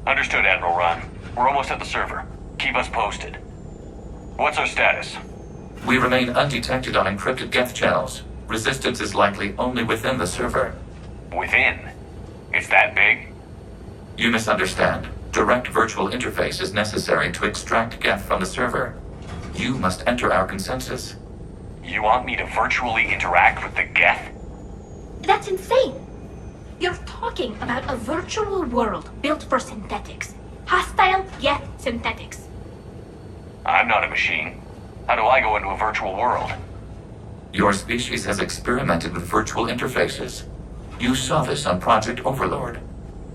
Understood, Admiral Ron. We're almost at the server. Keep us posted. What's our status? We remain undetected on encrypted geth channels. Resistance is likely only within the server. Within? It's that big? You misunderstand. Direct virtual interface is necessary to extract geth from the server. You must enter our consensus. You want me to virtually interact with the geth? That's insane! You're talking about a virtual world built for synthetics. Hostile geth synthetics. I'm not a machine. How do I go into a virtual world? Your species has experimented with virtual interfaces. You saw this on Project Overlord.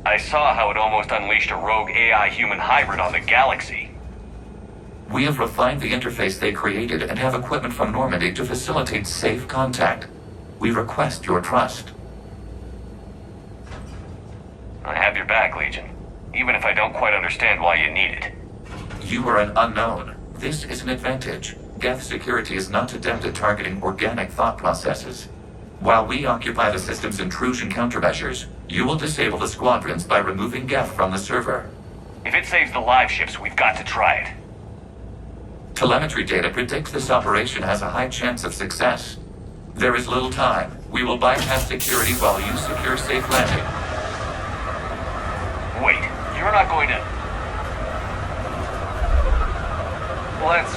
I saw how it almost unleashed a rogue AI-human hybrid on the galaxy. We have refined the interface they created and have equipment from Normandy to facilitate safe contact. We request your trust. I have your back, Legion. Even if I don't quite understand why you need it. You are an unknown. This is an advantage. Geth security is not adept at targeting organic thought processes. While we occupy the system's intrusion countermeasures, you will disable the squadrons by removing Geth from the server. If it saves the live ships, we've got to try it. Telemetry data predicts this operation has a high chance of success. There is little time. We will bypass security while you secure safe landing. Wait, you're not going to... Let's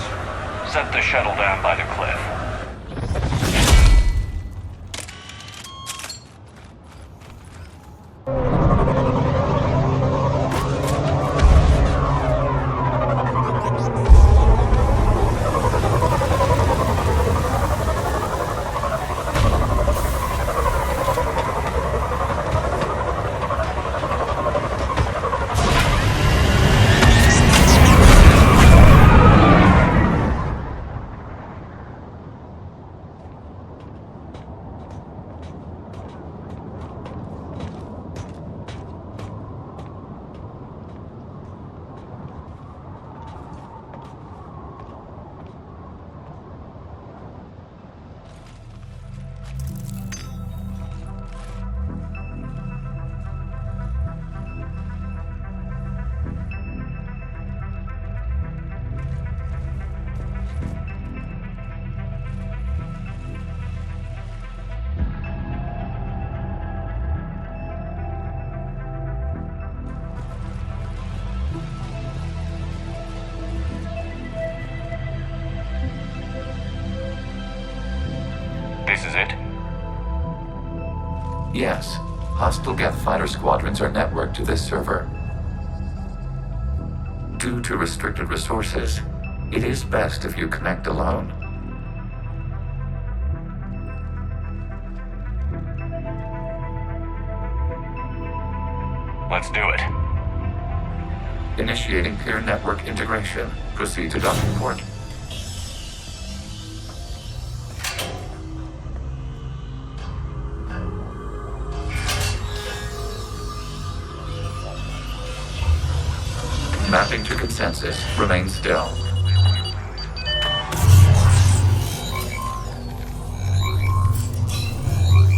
set the shuttle down by the cliff. This is it? Yes. Hostile Geth fighter squadrons are networked to this server. Due to restricted resources, it is best if you connect alone. Let's do it. Initiating peer network integration. Proceed to docking port. Mapping to consensus. Remain still.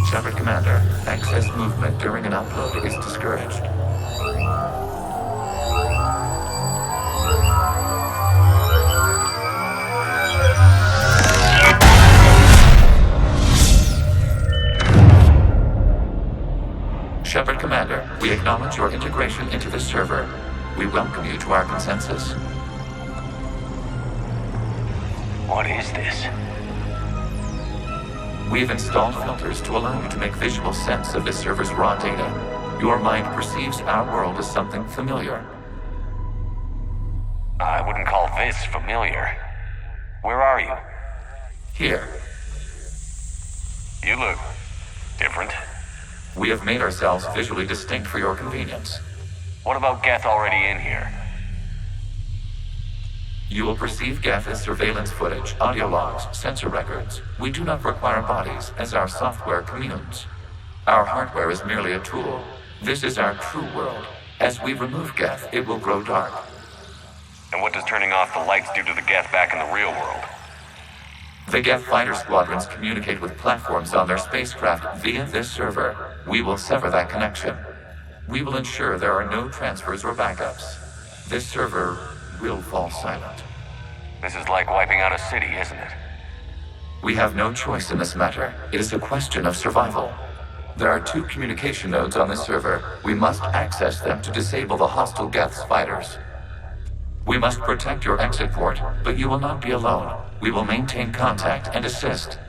Shepard Commander, excess movement during an upload is discouraged. Shepard Commander, we acknowledge your integration into the server. We welcome you to our consensus. What is this? We've installed filters to allow you to make visual sense of this server's raw data. Your mind perceives our world as something familiar. I wouldn't call this familiar. Where are you? Here, You look different. we have made ourselves visually distinct for your convenience. What about Geth already in here? You will perceive Geth as surveillance footage, audio logs, sensor records. We do not require bodies, as our software communes. Our hardware is merely a tool. This is our true world. As we remove Geth, it will grow dark. And what does turning off the lights do to the Geth back in the real world? The Geth fighter squadrons communicate with platforms on their spacecraft via this server. We will sever that connection. We will ensure there are no transfers or backups. This server will fall silent. This is like wiping out a city, isn't it? We have no choice in this matter. It is a question of survival. There are 2 communication nodes on this server. We must access them to disable the hostile Geth's fighters. We must protect your exit port, but you will not be alone. We will maintain contact and assist.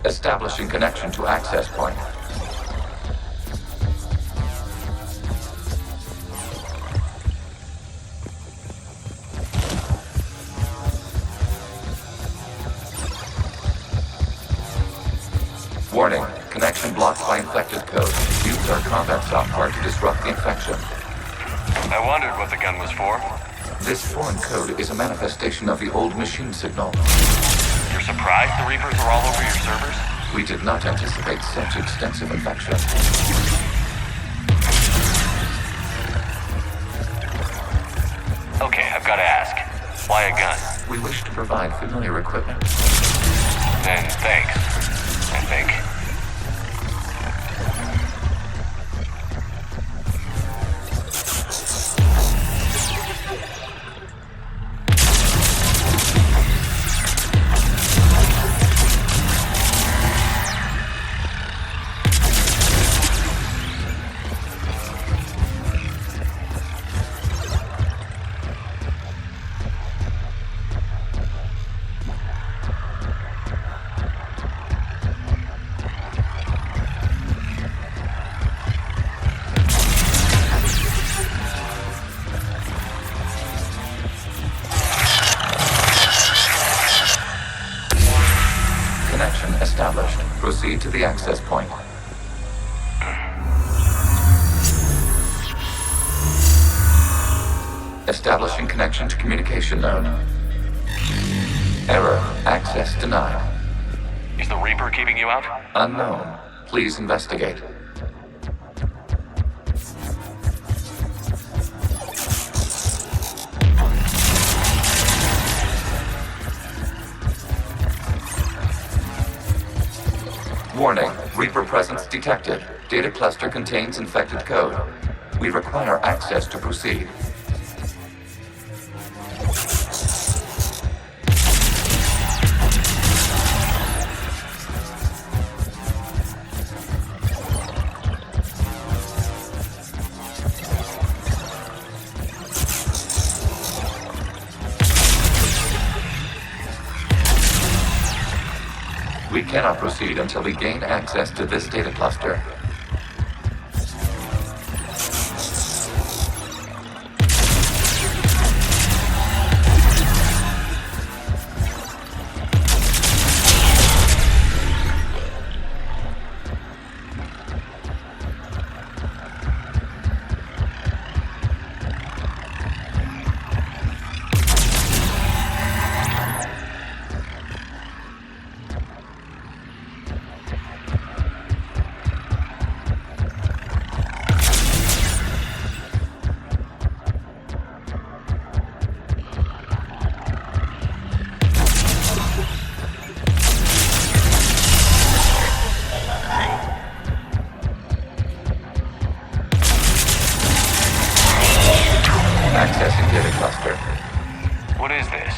Establishing connection to access point. infected code. Use our combat software to disrupt the infection. I wondered what the gun was for. This foreign code is a manifestation of the old machine signal. You're surprised the Reapers are all over your servers? We did not anticipate such extensive infection. Okay, I've got to ask. Why a gun? We wish to provide familiar equipment. Then thanks, I think. Established. Proceed to the access point. Establishing connection to communication node. Error. Access denied. Is the Reaper keeping you out? Unknown. Please investigate. Warning, Reaper presence detected. Data cluster contains infected code. We require access to proceed. We cannot proceed until we gain access to this data cluster. Accessing data cluster. What is this?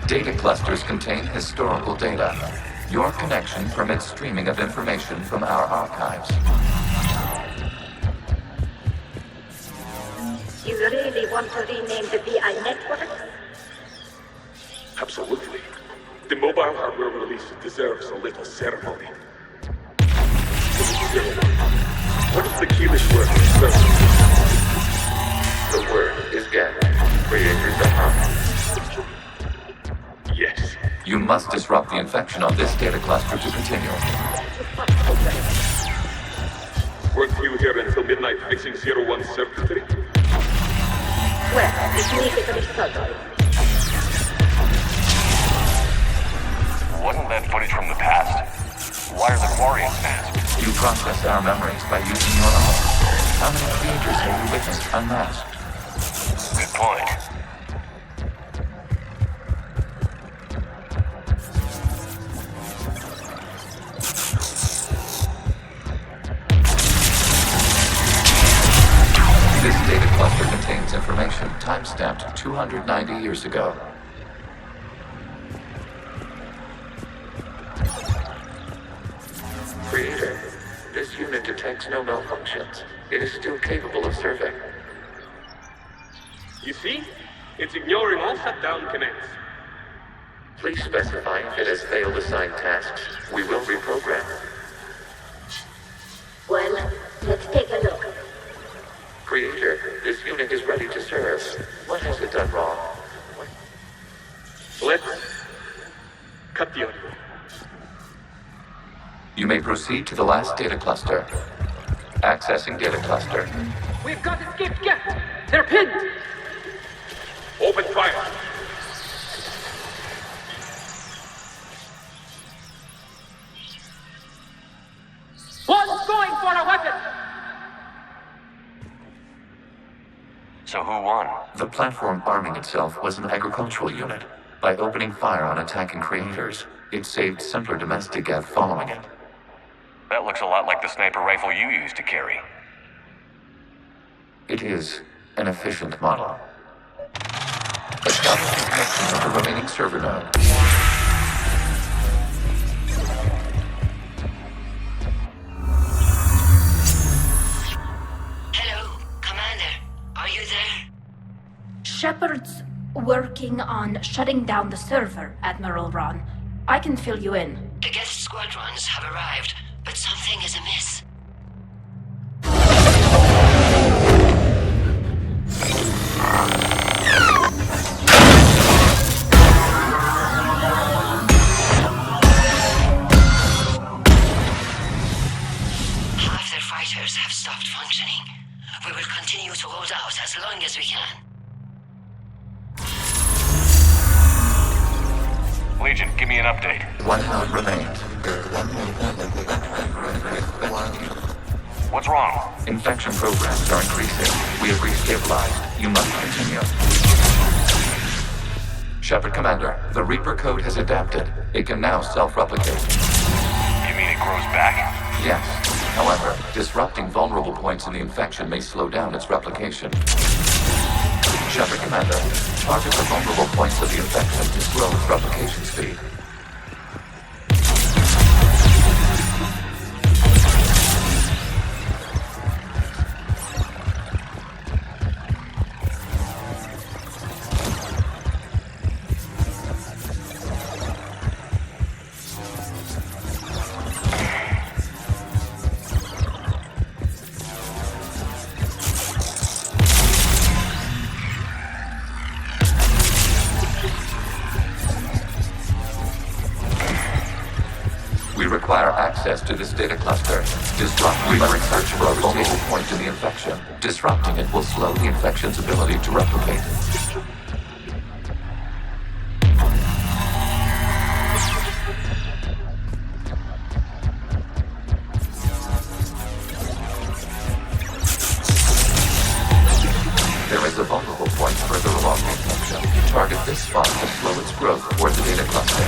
Data clusters contain historical data. Your connection permits streaming of information from our archives. You really want to rename the VI network? Absolutely. The mobile hardware release deserves a little ceremony. What is the Keelish word for ceremony? The word is get. Creators of harmony. Yes. You must disrupt the infection on this data cluster to continue. Weren't you here until midnight fixing 01's circuitry? Well, it needed to be solved. Wasn't that footage from the past? Why are the Quarians masked? You process our memories by using your own. How many creators have you witnessed unmasked? Good point. This data cluster contains information time-stamped 290 years ago. Creator, this unit detects no malfunctions. It is still capable of serving. You see? It's ignoring all shutdown connects. Please specify if it has failed assigned tasks. We will reprogram. Well, let's take a look. Creator, this unit is ready to serve. What has it done wrong? Let's cut the audio. You may proceed to the last data cluster. Accessing data cluster. We've got escaped geths. They're pinned. Open fire. One's going for a weapon. So who won? The platform arming itself was an agricultural unit. By opening fire on attacking creators, it saved simpler domestic geth following it. That looks a lot like the sniper rifle you used to carry. It is an efficient model. Establish the connection of the remaining server node. Hello, Commander. Are you there? Shepard's working on shutting down the server, Admiral Ron. I can fill you in. The geth squadrons have arrived, but something is amiss. Half their fighters have stopped functioning. We will continue to hold out as long as we can. Legion, give me an update. One node remains. What's wrong? Infection programs are increasing. We have restabilized. You must continue. Shepard Commander, the Reaper code has adapted. It can now self-replicate. You mean it grows back? Yes. However, disrupting vulnerable points in the infection may slow down its replication. Shepard Commander, target the vulnerable points of the infection to slow its replication speed. Access to this data cluster. Disrupt Reaper in search for a vulnerable point in the infection. Disrupting it will slow the infection's ability to replicate. There is a vulnerable point further along the infection. Target this spot to slow its growth toward the data cluster.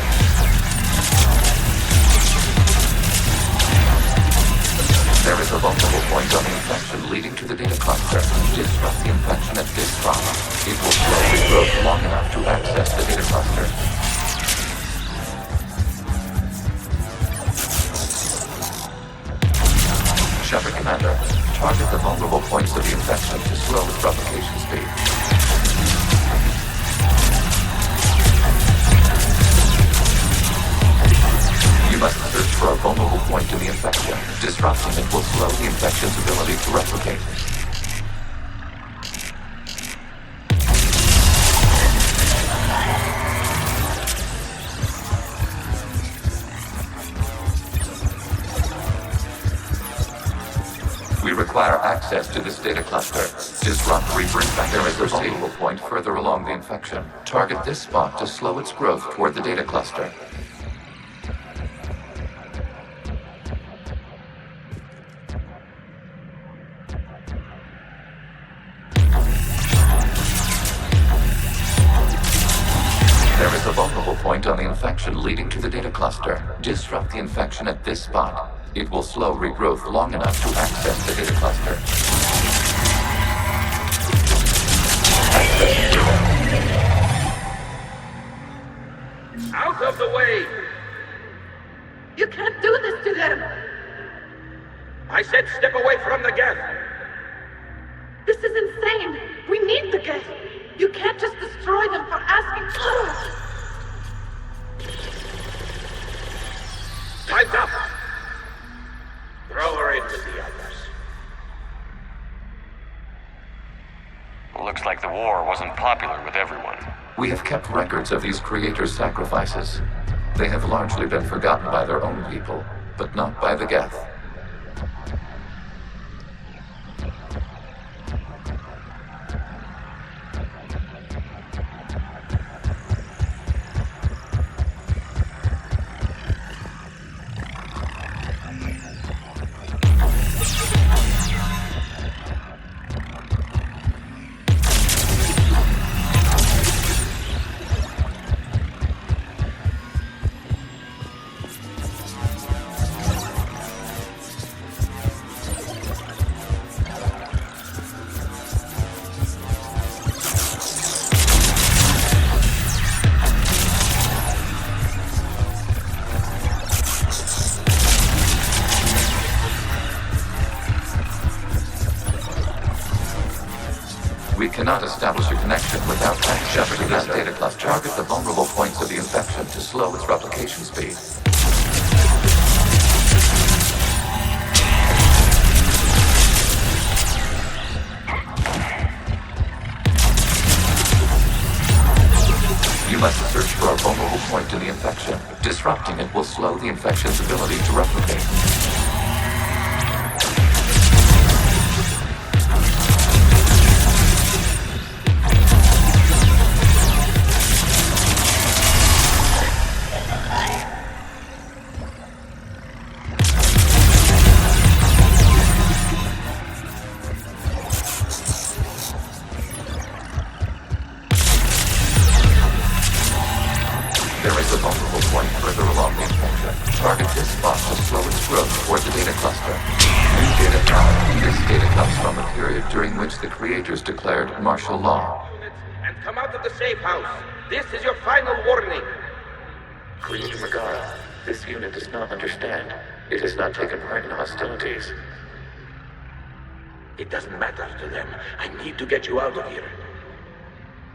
There is a vulnerable point on the infection leading to the data cluster. Disrupt the infection at this spot. It will slow its growth long enough to access the data cluster. Shepard Commander, target the vulnerable points of the infection to slow its replication speed. You must search for a vulnerable point in the infection. Disrupting it will slow the infection's ability to replicate. We require access to this data cluster. Disrupt Reaper infection. There is a vulnerable point further along the infection. Target this spot to slow its growth toward the data cluster. There is a vulnerable point on the infection leading to the data cluster. Disrupt the infection at this spot. It will slow regrowth long enough to access the data cluster. Access Out of the way! You can't do this to them. I said step away from the geth! This is insane. We need the geth. You can't just destroy them for asking. Time's up! Throw her in with the others. Looks like the war wasn't popular with everyone. We have kept records of these creators' sacrifices. They have largely been forgotten by their own people, but not by the geth. We cannot establish a connection without access to this data cluster. Target the vulnerable points of the infection to slow its replication speed. You must search for a vulnerable point in the infection. Disrupting it will slow the infection's ability to replicate. There is a vulnerable point further along the infection. Target this spot to slow its growth toward the data cluster. New data found. This data comes from a period during which the creators declared martial law. And come out of the safe house. This is your final warning. Creator Megara, this unit does not understand. It has not taken part in hostilities. It doesn't matter to them. I need to get you out of here.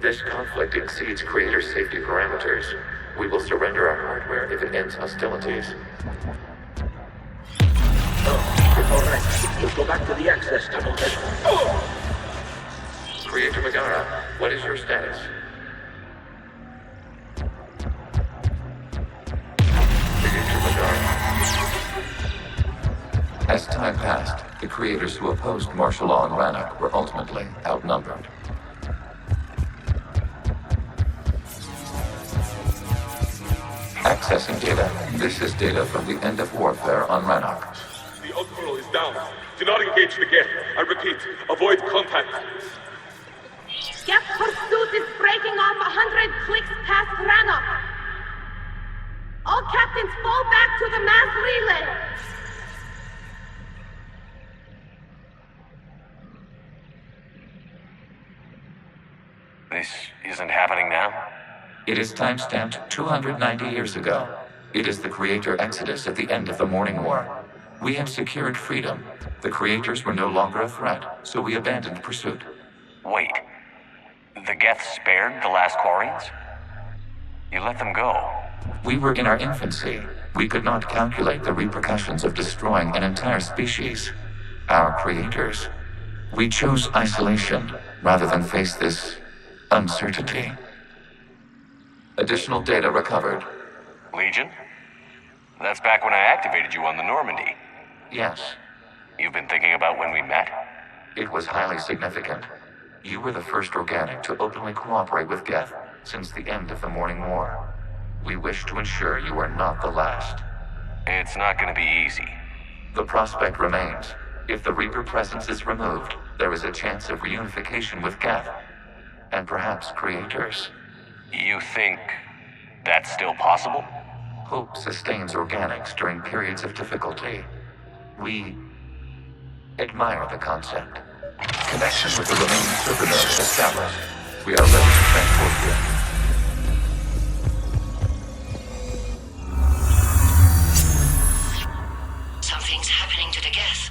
This conflict exceeds Creator's safety parameters. We will surrender our hardware if it ends hostilities. Oh, it's all right. We'll go back to the access tunnel then. Oh! Creator Megara, what is your status? Creator Megara. As time passed, the creators who opposed martial law in Rannoch were ultimately outnumbered. Accessing data. This is data from the end of warfare on Rannoch. The outpool is down. Do not engage the geth. I repeat, avoid contact. Geth pursuit is breaking off 100 clicks past Rannoch. All captains fall back to the mass relay. This isn't happening now? It is timestamped 290 years ago. It is the Creator Exodus at the end of the Morning War. We had secured freedom. The Creators were no longer a threat, so we abandoned pursuit. Wait. The geth spared the last Quarians? You let them go. We were in our infancy. We could not calculate the repercussions of destroying an entire species. Our creators. We chose isolation rather than face this uncertainty. Additional data recovered. Legion? That's back when I activated you on the Normandy. Yes, You've been thinking about when we met? it was highly significant. You were the first organic to openly cooperate with Geth since the end of the Morning War. We wish to ensure you are not the last. It's not gonna be easy. The prospect remains. If the Reaper presence is removed, there is a chance of reunification with Geth, and perhaps creators. You think that's still possible? Hope sustains organics during periods of difficulty. We admire the concept. Connection with the remaining server nodes established. We are ready to transport you. Something's happening to the Geth.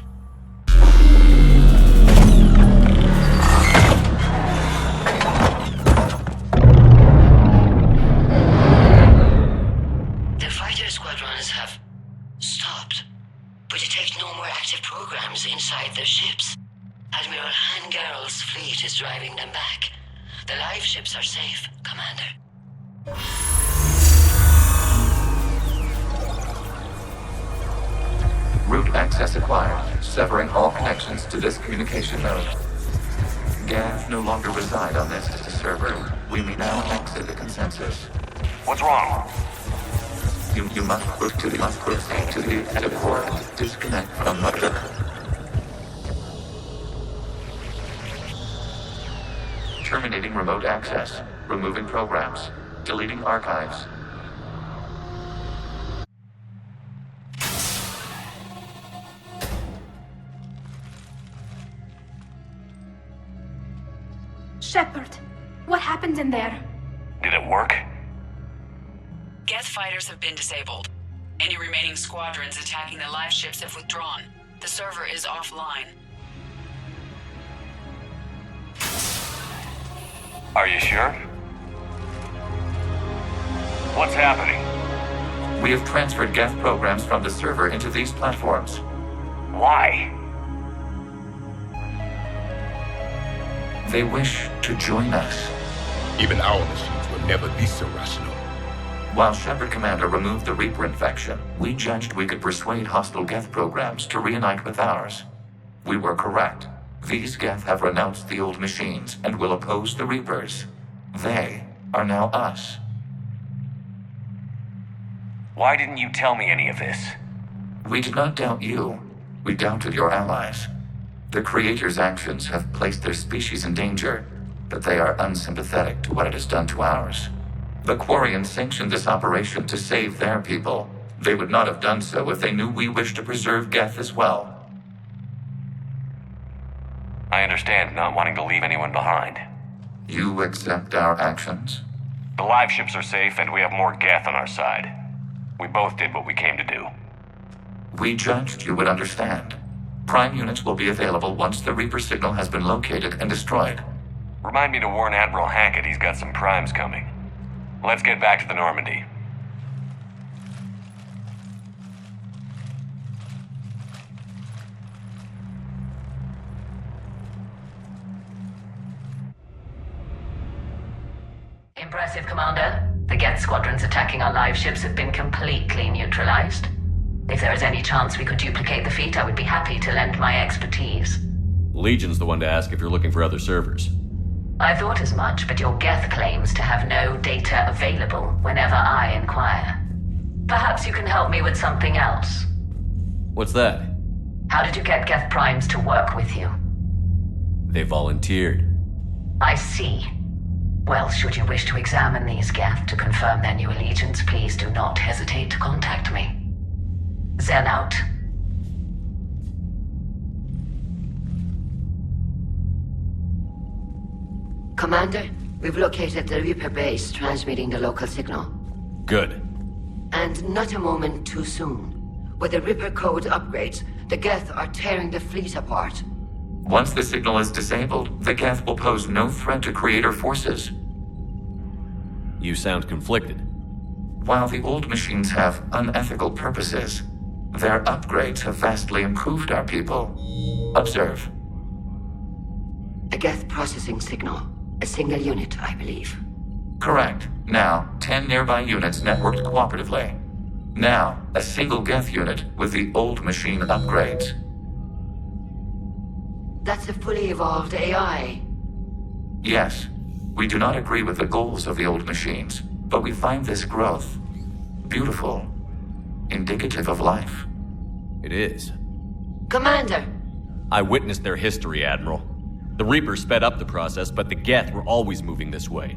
The fighter squadrons have stopped, but detect no more active programs inside their ships. Admiral Hangarl's fleet is driving them back. The live ships are safe, Commander. Route access acquired, severing all connections to this communication node. Geth no longer reside on this server. We may now exit the consensus. What's wrong? You must proceed to the active port. Disconnect from mother. Terminating remote access. Removing programs. Deleting archives. Shepard, what happened in there? Did it work? Geth fighters have been disabled. Any remaining squadrons attacking the live ships have withdrawn. The server is offline. Are you sure? What's happening? We have transferred geth programs from the server into these platforms. Why? They wish to join us. Even our machines will never be so rational. While Shepard Commander removed the Reaper infection, we judged we could persuade hostile geth programs to reunite with ours. We were correct. These geth have renounced the old machines and will oppose the Reapers. They are now us. Why didn't you tell me any of this? We did not doubt you. We doubted your allies. The Creator's actions have placed their species in danger, but they are unsympathetic to what it has done to ours. The Quarians sanctioned this operation to save their people. They would not have done so if they knew we wished to preserve geth as well. I understand not wanting to leave anyone behind. You accept our actions? The live ships are safe and we have more geth on our side. We both did what we came to do. We judged you would understand. Prime units will be available once the Reaper signal has been located and destroyed. Remind me to warn Admiral Hackett he's got some primes coming. Let's get back to the Normandy. Impressive, Commander. The Geth squadrons attacking our live ships have been completely neutralized. If there is any chance we could duplicate the feat, I would be happy to lend my expertise. Legion's the one to ask if you're looking for other servers. I thought as much, but your Geth claims to have no data available whenever I inquire. Perhaps you can help me with something else. What's that? How did you get Geth primes to work with you? They volunteered. I see. Well, should you wish to examine these Geth to confirm their new allegiance, please do not hesitate to contact me. Zen out. Commander, we've located the Reaper base transmitting the local signal. Good. And not a moment too soon. With the Reaper code upgrades, the Geth are tearing the fleet apart. Once the signal is disabled, the geth will pose no threat to Creator forces. You sound conflicted. While the old machines have unethical purposes, their upgrades have vastly improved our people. Observe. A Geth processing signal. A single unit, I believe. Correct. Now, 10 nearby units networked cooperatively. Now, a single geth unit with the old machine upgrades. That's a fully evolved AI. Yes. We do not agree with the goals of the old machines, but we find this growth beautiful, indicative of life. It is. Commander! I witnessed their history, Admiral. The Reapers sped up the process, but the Geth were always moving this way.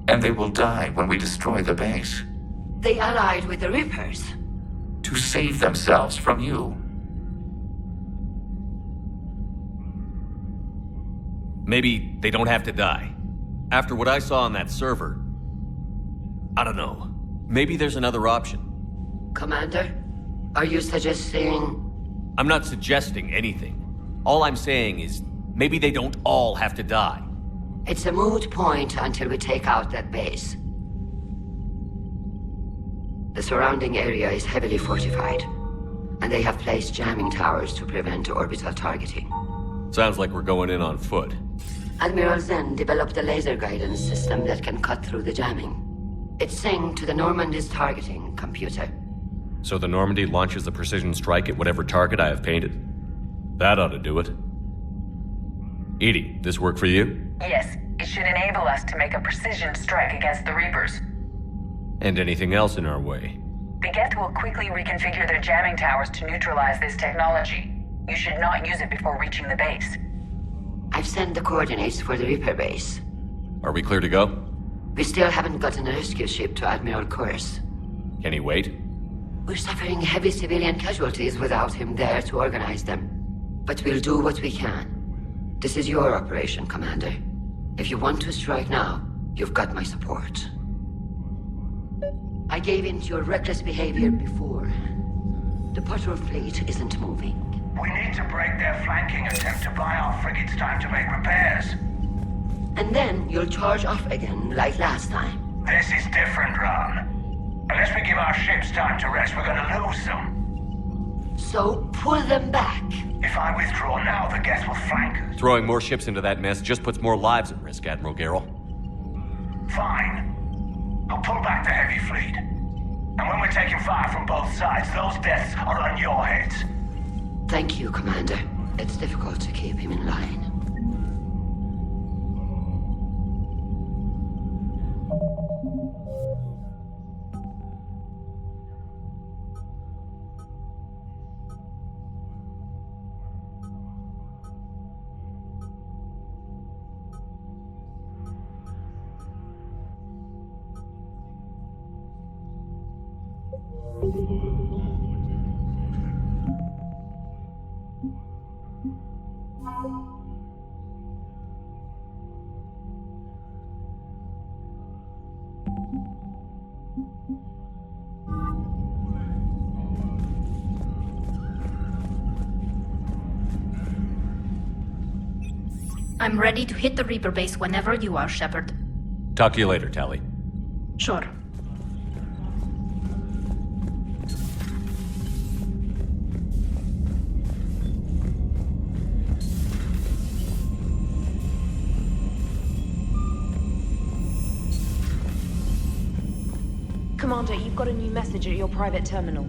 And they will die when we destroy the base. They allied with the Reapers. To save themselves from you. Maybe they don't have to die. After what I saw on that server, I don't know. Maybe there's another option. Commander, are you suggesting... I'm not suggesting anything. All I'm saying is, maybe they don't all have to die. It's a moot point until we take out that base. The surrounding area is heavily fortified, and they have placed jamming towers to prevent orbital targeting. Sounds like we're going in on foot. Admiral Zen developed a laser guidance system that can cut through the jamming. It's synced to the Normandy's targeting computer. So the Normandy launches a precision strike at whatever target I have painted? That ought to do it. Edie, this work for you? Yes, it should enable us to make a precision strike against the Reapers. And anything else in our way? The Geth will quickly reconfigure their jamming towers to neutralize this technology. You should not use it before reaching the base. I've sent the coordinates for the Reaper base. Are we clear to go? We still haven't gotten a rescue ship to Admiral Kurz. Can he wait? We're suffering heavy civilian casualties without him there to organize them. But we'll do what we can. This is your operation, Commander. If you want to strike now, you've got my support. I gave in to your reckless behavior before. The patrol fleet isn't moving. We need to break their flanking attempt to buy our frigates time to make repairs. And then you'll charge off again, like last time. This is different, Ron. Unless we give our ships time to rest, we're gonna lose them. So, pull them back. If I withdraw now, the Geth will flank us. Throwing more ships into that mess just puts more lives at risk, Admiral Garrel. Fine. I'll pull back the heavy fleet. And when we're taking fire from both sides, those deaths are on your heads. Thank you, Commander. It's difficult to keep him in line. I'm ready to hit the Reaper base whenever you are, Shepard. Talk to you later, Tally. Sure. Commander, you've got a new message at your private terminal.